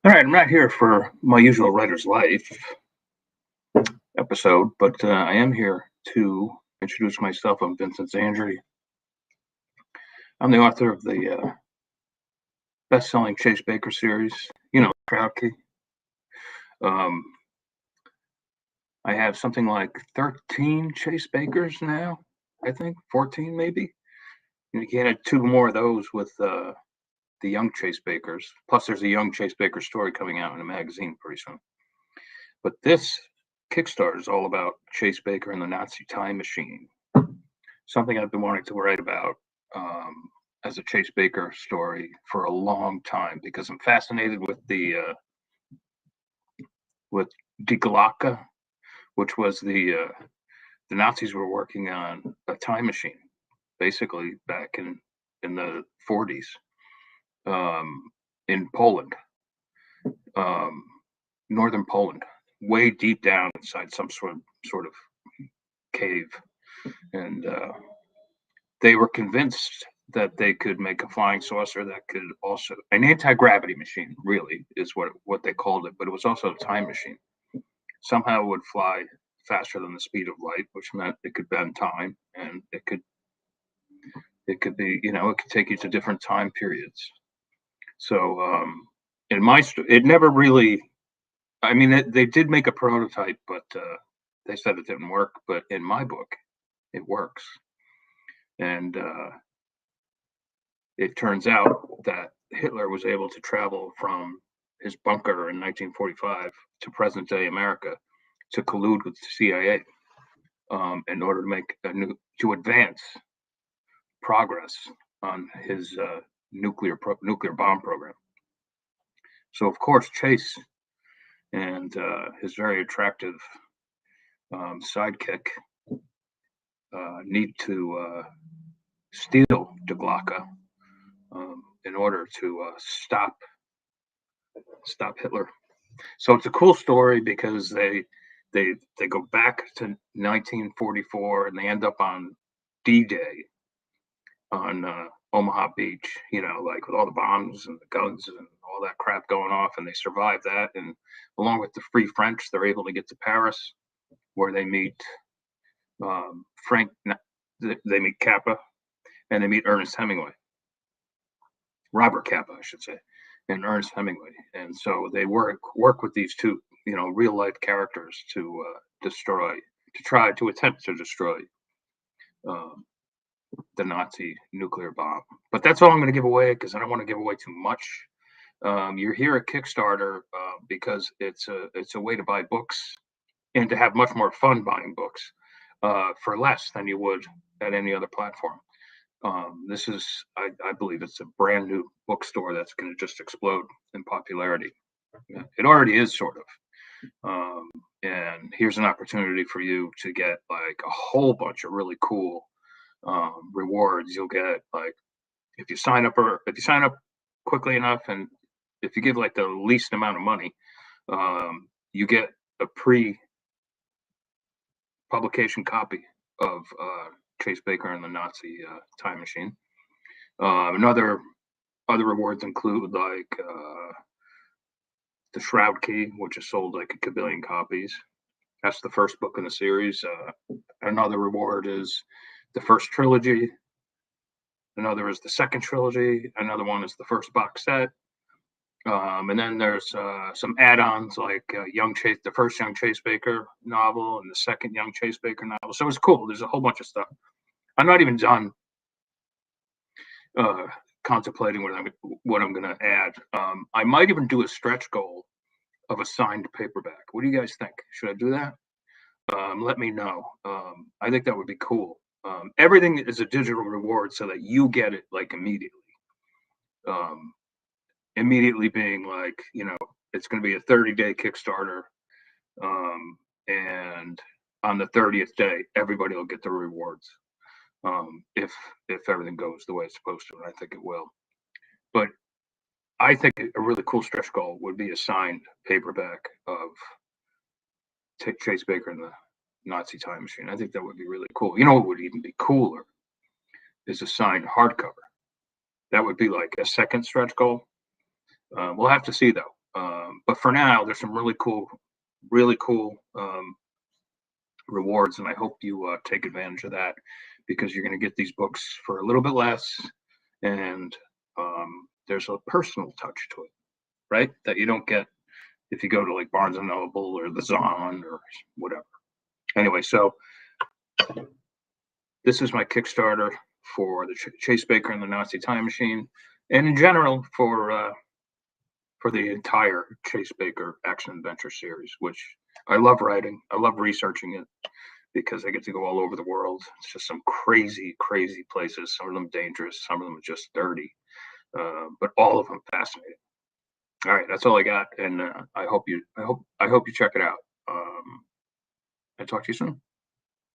All right, I'm not here for my usual writer's life episode, but I am here to introduce myself. I'm Vincent Zandri. I'm the author of the best-selling Chase Baker series, Crowd Key. I have something like 13 Chase Bakers now, I think, 14 maybe. And you can add two more of those with the young Chase Bakers. Plus, there's a young Chase Baker story coming out in a magazine pretty soon. But this Kickstarter is all about Chase Baker and the Nazi time machine. Something I've been wanting to write about as a Chase Baker story for a long time because I'm fascinated with with Die Glocke, which was the Nazis were working on a time machine, basically back in the 40s in Poland, northern Poland, way deep down inside some sort of cave, and they were convinced that they could make a flying saucer that could also an anti-gravity machine, really is what they called it, but it was also a time machine. Somehow it would fly faster than the speed of light, which meant it could bend time, and it could be, it could take you to different time periods. So in my it never really, I mean, they did make a prototype, but they said it didn't work. But in my book, it works. And it turns out that Hitler was able to travel from his bunker in 1945 to present day America to collude with the CIA in order to make to advance progress on his nuclear bomb program. So of course Chase and his very attractive sidekick need to steal Die Glocke in order to stop Hitler. So it's a cool story because they go back to 1944 and they end up on D-Day on Omaha Beach, like with all the bombs and the guns and all that crap going off, and they survive that. And along with the Free French, they're able to get to Paris, where they meet they meet Kappa, and they meet Ernest Hemingway, Robert Kappa, I should say, and Ernest Hemingway. And so they work with these two, real life characters to attempt to destroy the Nazi nuclear bomb. But that's all I'm going to give away because I don't want to give away too much. You're here at Kickstarter because it's a way to buy books and to have much more fun buying books for less than you would at any other platform. This is, I believe, it's a brand new bookstore that's going to just explode in popularity. It already is, sort of. And here's an opportunity for you to get like a whole bunch of really cool rewards. You'll get, like, if you sign up quickly enough, and if you give like the least amount of money, you get a pre-publication copy of Chase Baker and the Nazi time machine. Other rewards include like the Shroud Key, which is sold like a kabillion copies. That's the first book in the series. Another reward is the first trilogy. Another is the second trilogy. Another one is the first box set. And then there's some add-ons like the first Young Chase Baker novel and the second Young Chase Baker novel. So it's cool. There's a whole bunch of stuff. I'm not even done contemplating what I'm going to add. I might even do a stretch goal of a signed paperback. What do you guys think? Should I do that? Let me know. I think that would be cool. Everything is a digital reward so that you get it like immediately. Immediately being like, it's going to be a 30-day Kickstarter. And on the 30th day, everybody will get the rewards. If everything goes the way it's supposed to, and I think it will. But I think a really cool stretch goal would be a signed paperback of Chase Baker and the Nazi time machine. I think that would be really cool. What would even be cooler is a signed hardcover. That would be like a second stretch goal. We'll have to see, though. But for now, there's some really cool rewards, and I hope you take advantage of that because you're going to get these books for a little bit less, and there's a personal touch to it, right? That you don't get if you go to like Barnes and Noble or the Zon or whatever. Anyway, so this is my Kickstarter for the Chase Baker and the Nazi Time Machine, and in general for the entire Chase Baker action adventure series, which I love writing. I love researching it because I get to go all over the world. It's just some crazy, crazy places. Some of them dangerous, some of them just dirty, but all of them fascinating. All right, that's all I got, and I hope you check it out. And talk to you soon.